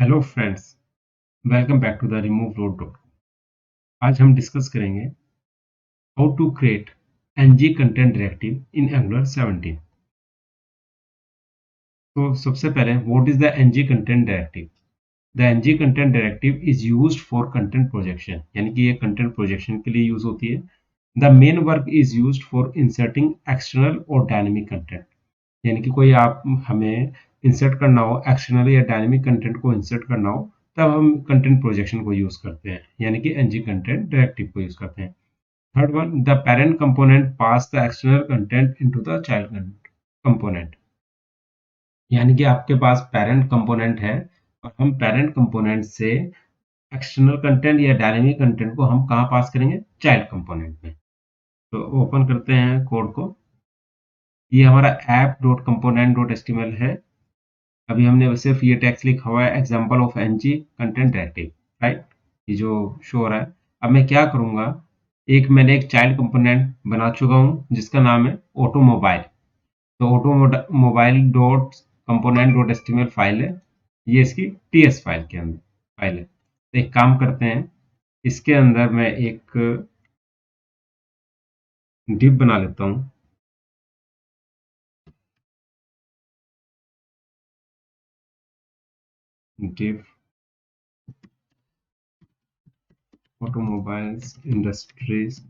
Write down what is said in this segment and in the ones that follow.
Hello friends, welcome back to the remove road dot. आज हम discuss करेंगे how to create ng content directive in Angular 17। तो सबसे पहले what is the ng content directive? The ng content directive is used for content projection, यानी कि ये content projection के लिए यूज होती है। The main work is used for inserting external और डायनेमिक कंटेंट, यानी कि कोई आप हमें इंसर्ट करना हो, एक्सटर्नल या डायनेमिक कंटेंट को इंसर्ट करना हो, तब हम कंटेंट प्रोजेक्शन को यूज करते हैं, यानी कि एनजी कंटेंट डायरेक्टिव को यूज करते हैं। Third one, the parent component pass the external content into the child component, यानी कि आपके पास पेरेंट कंपोनेंट है और हम पेरेंट कंपोनेंट से एक्सटर्नल कंटेंट या डायनेमिक कंटेंट को हम कहाँ पास करेंगे? चाइल्ड कंपोनेंट में। तो ओपन करते हैं कोड को। ये हमारा app dot component dot HTML है। अभी हमने सिर्फ ये टेक्स्ट लिखा हुआ है, example of ng content directive, right? ये जो शो हो रहा है। अब मैं क्या करूंगा, मैंने एक चाइल्ड कंपोनेंट बना चुका हूँ जिसका नाम है ऑटोमोबाइल। तो automobile dot component dot HTML file है, ये इसकी टीएस फाइल के अंदर फाइल है। तो एक काम करते हैं, इसके अंदर मैं एक डिव बना लेता हूँ। डिव ऑटोमोबाइल्स इंडस्ट्रीज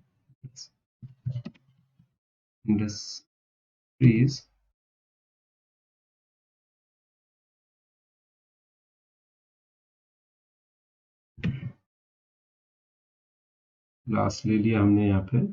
क्लास ले लिया हमने यहाँ पे।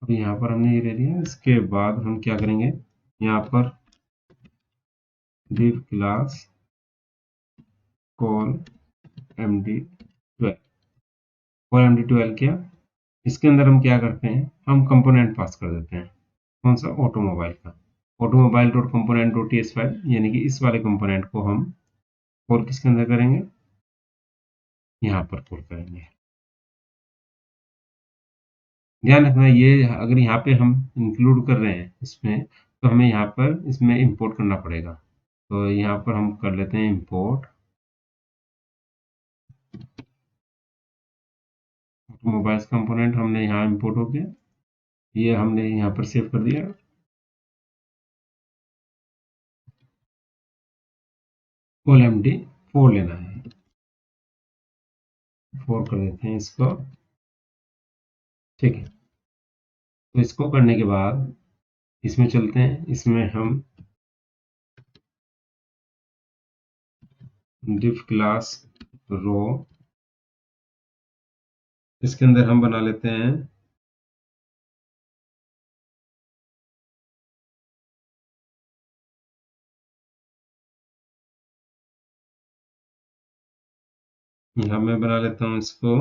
अब यहाँ पर हमने ये ले लिया। इसके बाद हम क्या करेंगे, यहाँ पर div class call md12। Call md12 क्या, इसके अंदर हम क्या करते हैं, हम कंपोनेंट पास कर देते हैं। कौन सा? ऑटोमोबाइल का। Automobile dot component dot TS file, यानी कि इस वाले कंपोनेंट को हम कॉल किसके अंदर करेंगे? यहाँ पर कॉल करेंगे। ध्यान रखना, ये अगर यहाँ पे हम इंक्लूड कर रहे हैं इसमें, तो हमें यहाँ पर इसमें इंपोर्ट करना पड़ेगा। तो यहाँ पर हम कर लेते हैं इंपोर्ट ऑटोमोबाइल्स कंपोनेंट। हमने यहाँ इंपोर्ट हो गया, ये हमने यहाँ पर सेव कर दिया। कॉल md4 लेना है, 4 कर देते हैं इसको। ठीक है, तो इसको करने के बाद इसमें चलते हैं। इसमें हम div क्लास रो, इसके अंदर हम बना लेते हैं यहाँ मैं बना लेता हूँ इसको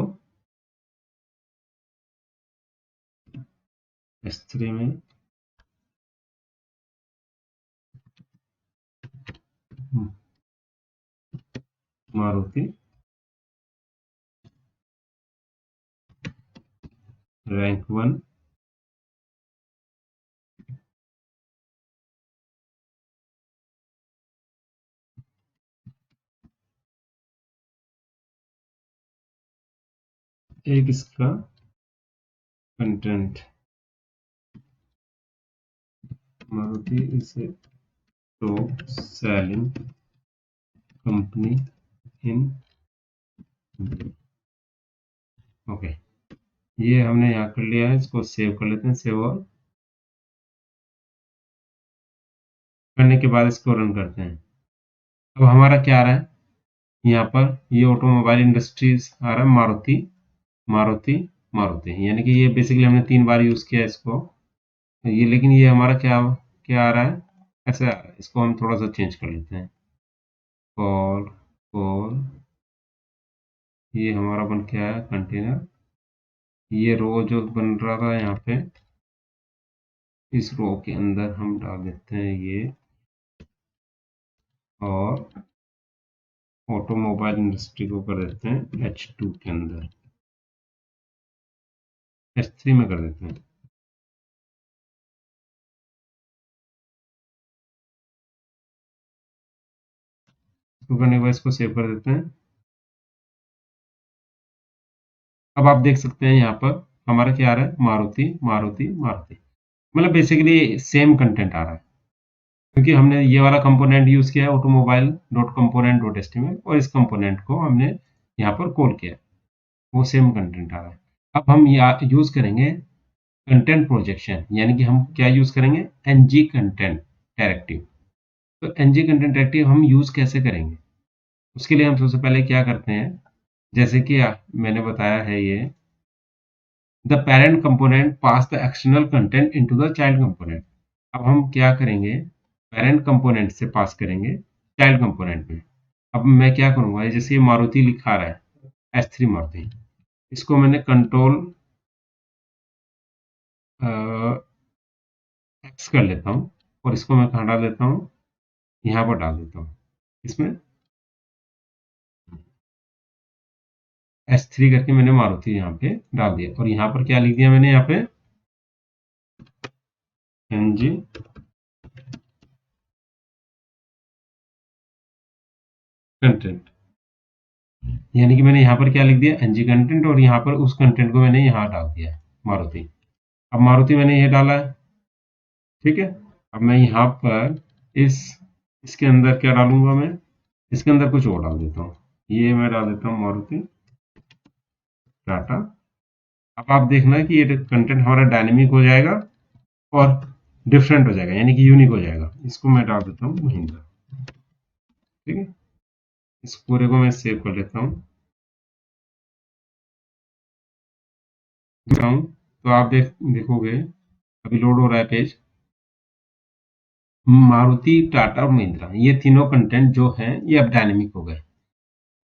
S3 में। मारुति रैंक 1। एक इसका content, Maruti is a top selling company in. Okay, ये हमने यहाँ कर लिया है। इसको सेव कर लेते हैं। सेव और करने के बाद इसको रन करते हैं। अब हमारा क्या आ रहा है यहाँ पर? ये ऑटोमोबाइल इंडस्ट्रीज आ रहा है, मारुति मारुति मारुति, यानी कि ये बेसिकली हमने 3 बार यूज किया है इसको। ये लेकिन ये हमारा क्या क्या आ रहा है, ऐसे आ रहा है। इसको हम थोड़ा सा चेंज कर लेते हैं। कॉल कॉल, ये हमारा बन के आया कंटेनर। ये रो जो बन रहा था यहाँ पे, इस रो के अंदर हम डाल देते हैं ये। और ऑटोमोबाइल इंडस्ट्री को कर देते हैं H2 के अंदर, H3 में कर देते हैं। इसको करने के बाद इसको सेव कर देते हैं। अब आप देख सकते हैं यहाँ पर हमारा क्या आ रहा है, मारुति मारुति मारुति, मतलब बेसिकली सेम कंटेंट आ रहा है, क्योंकि हमने ये वाला कंपोनेंट यूज किया है automobile dot component dot HTML, और इस कंपोनेंट को हमने यहाँ पर कॉल किया, वो सेम कंटेंट आ रहा है। अब हम यूज करेंगे कंटेंट प्रोजेक्शन, यानी कि हम क्या यूज करेंगे, एनजी कंटेंट डायरेक्टिव। तो एनजी कंटेंट डायरेक्टिव हम यूज कैसे करेंगे, उसके लिए हम सबसे पहले क्या करते हैं, जैसे कि मैंने बताया है ये, the parent component pass the external content into the child component. अब हम क्या करेंगे, पेरेंट कंपोनेंट से पास करेंगे चाइल्ड कंपोनेंट में। अब मैं क्या करूंगा, जैसे ये मारुति लिखा रहा है S3 मारुति, इसको मैंने कंट्रोल एक्स कर लेता हूँ, और इसको मैं कहाँ डाल देता हूँ, यहाँ पर डाल देता हूँ, इसमें S3 करके मैंने मारुति यहाँ पे डाल दिया, और यहाँ पर क्या लिख दिया मैंने, यहाँ पे एनजी कंटेंट, यानी कि मैंने यहाँ पर क्या लिख दिया, एनजी कंटेंट, और यहाँ पर उस कंटेंट को मैंने यहाँ डाल दिया है, मारुति। अब मारुति मैंने ये डाला है, ठीक है। अब मैं यहाँ पर इसके अंदर क्या डालूंगा, मैं इसके अंदर कुछ और डाल देता हूँ, ये मैं डाल देता हूँ मारुति टाटा। अब आप देखना कि ये कंटेंट हमारा डायनेमिक हो जाएगा और डिफरेंट हो जाएगा, यानी कि यूनिक हो जाएगा। इसको मैं डाल देता हूँ महिंद्रा, ठीक है। इस पूरे को मैं सेव कर लेता हूँ, तो आप देखोगे अभी लोड हो रहा है पेज, मारुति टाटा और महिंद्रा ये तीनों कंटेंट जो हैं ये अब डायनेमिक हो गए,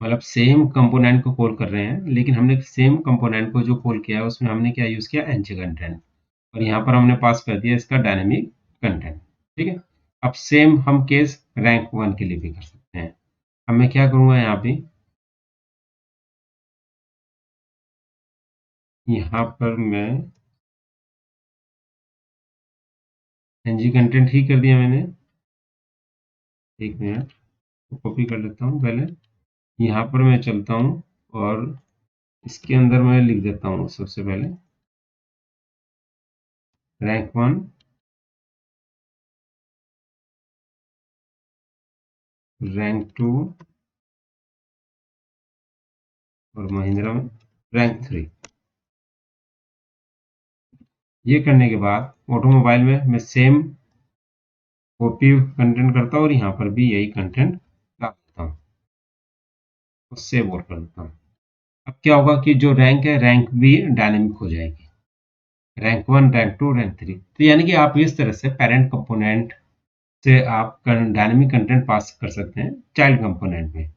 मतलब सेम कंपोनेंट को कॉल कर रहे हैं, लेकिन हमने सेम कंपोनेंट को जो कॉल किया है उसमें हमने क्या यूज किया, एनजी कंटेंट, और यहाँ पर हमने पास कर दिया इसका डायनेमिक कंटेंट, ठीक है। अब सेम हम केस रैंक 1 के लिए भी कर सकते हैं। अब मैं क्या करूंगा, यहाँ पर मैं एनजी कंटेंट ही कर दिया मैंने, एक मिनट तो कॉपी कर लेता हूँ पहले, यहाँ पर मैं चलता हूँ और इसके अंदर मैं लिख देता हूँ सबसे पहले रैंक 1, रैंक 2 और महिंद्रा में रैंक 3। ये करने के बाद ऑटोमोबाइल में मैं सेम कॉपी कंटेंट करता हूँ और यहाँ पर भी यही कंटेंट डाल देता हूँ, तो सेव और कर देता हूँ। अब क्या होगा कि जो रैंक है रैंक भी डायनेमिक हो जाएगी, रैंक 1 रैंक 2 रैंक 3। तो यानी कि आप इस तरह से पेरेंट कंपोनेंट से आप डायनेमिक कंटेंट पास कर सकते हैं चाइल्ड कंपोनेंट में,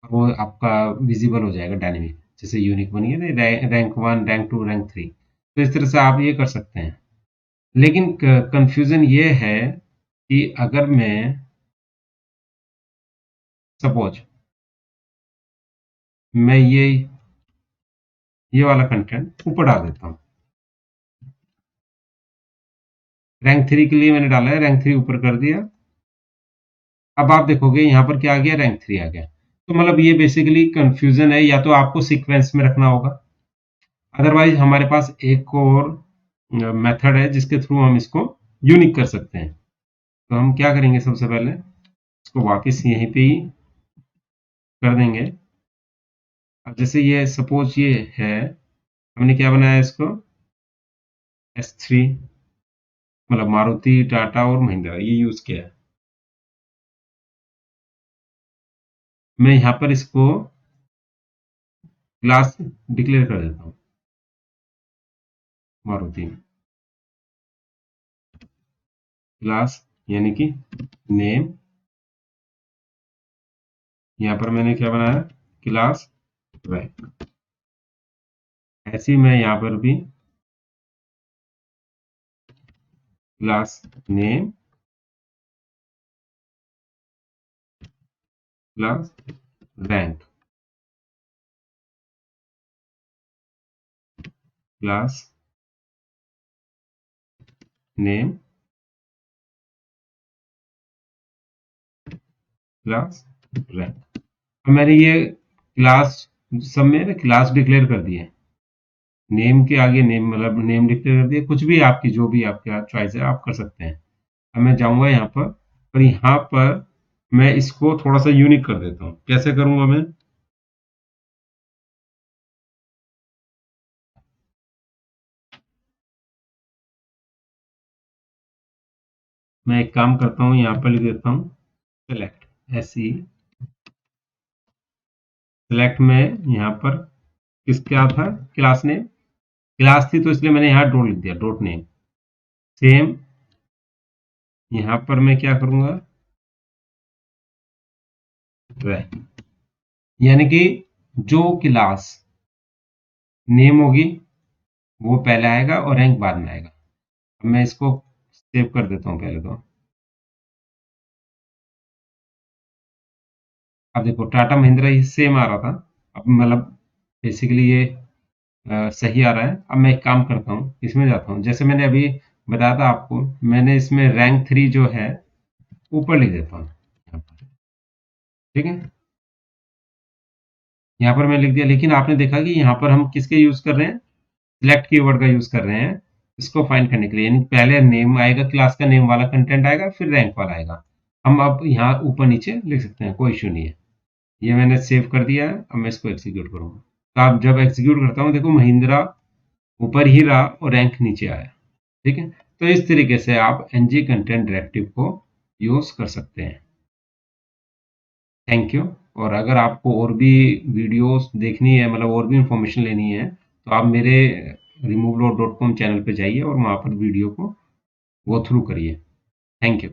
और वो आपका विजिबल हो जाएगा डायनेमिक, जैसे यूनिक बनी है ना, रैंक 1 रैंक 2 रैंक 3। तो इस तरह से आप ये कर सकते हैं। लेकिन कंफ्यूजन ये है कि अगर मैं सपोज मैं ये वाला कंटेंट ऊपर डाल देता हूँ, रैंक 3 के लिए मैंने डाला है, रैंक 3 ऊपर कर दिया। अब आप देखोगे यहाँ पर क्या आ गया, रैंक 3 आ गया। तो मतलब ये बेसिकली कंफ्यूजन है, या तो आपको सीक्वेंस में रखना होगा, अदरवाइज हमारे पास एक और मेथड है जिसके थ्रू हम इसको यूनिक कर सकते हैं। तो हम क्या करेंगे, सबसे पहले इसको वापस यहीं पे ही कर देंगे। अब जैसे ये सपोज ये है, हमने क्या बनाया इसको, S3, मतलब मारुति टाटा और महिंद्रा ये यूज किया है। मैं यहाँ पर इसको क्लास डिक्लेयर कर देता हूँ, मारुति क्लास, यानी कि नेम, यहाँ पर मैंने क्या बनाया, क्लास रैंक। ऐसे ही मैं यहाँ पर भी class name, class rank class name class rank. मैंने ये क्लास सब में क्लास डिक्लेयर कर दिए, नेम के आगे नेम मतलब नेम डिक्लेयर कर दिए, कुछ भी आपकी जो भी आपका चॉइस है आप कर सकते हैं। अब मैं जाऊंगा यहाँ पर और यहाँ पर मैं इसको थोड़ा सा यूनिक कर देता हूँ। कैसे करूंगा मैं एक काम करता हूँ, यहाँ पर लिख देता हूँ सेलेक्ट एस ई सेलेक्ट में यहाँ पर किस क्या था, क्लास नेम क्लास थी तो इसलिए मैंने यहाँ डॉट लिख दिया, डॉट नेम सेम। यहाँ पर मैं क्या करूंगा रैंक, यानी कि जो क्लास नेम होगी वो पहले आएगा और रैंक बाद में आएगा। अब मैं इसको सेव कर देता हूँ पहले तो। अब देखो टाटा महिंद्रा ये सेम आ रहा था, अब मतलब बेसिकली ये सही आ रहा है। अब मैं एक काम करता हूँ, इसमें जाता हूँ, जैसे मैंने अभी बताया था आपको, मैंने इसमें रैंक 3 जो है ऊपर लिख देता हूँ यहाँ पर, ठीक है। यहाँ पर मैं लिख दिया, लेकिन आपने देखा कि यहाँ पर हम किसके यूज कर रहे हैं, सिलेक्ट कीवर्ड का यूज कर रहे हैं इसको फाइंड करने के लिए। यानी पहले नेम आएगा, क्लास का नेम वाला कंटेंट आएगा, फिर रैंक वाला आएगा। हम अब यहाँ ऊपर नीचे लिख सकते हैं, कोई इशू नहीं है। ये मैंने सेव कर दिया है, अब मैं इसको एग्जीक्यूट करूंगा। तो आप जब एग्जीक्यूट करता हूँ देखो महिंद्रा ऊपर ही रहा और रैंक नीचे आया, ठीक है। तो इस तरीके से आप एनजी कंटेंट डायरेक्टिव को यूज कर सकते हैं। Thank you. और अगर आपको और भी वीडियोस देखनी है, मतलब और भी इंफॉर्मेशन लेनी है, तो आप मेरे removeload.com चैनल पे जाइए और वहाँ पर वीडियो को गो थ्रू करिए। Thank you.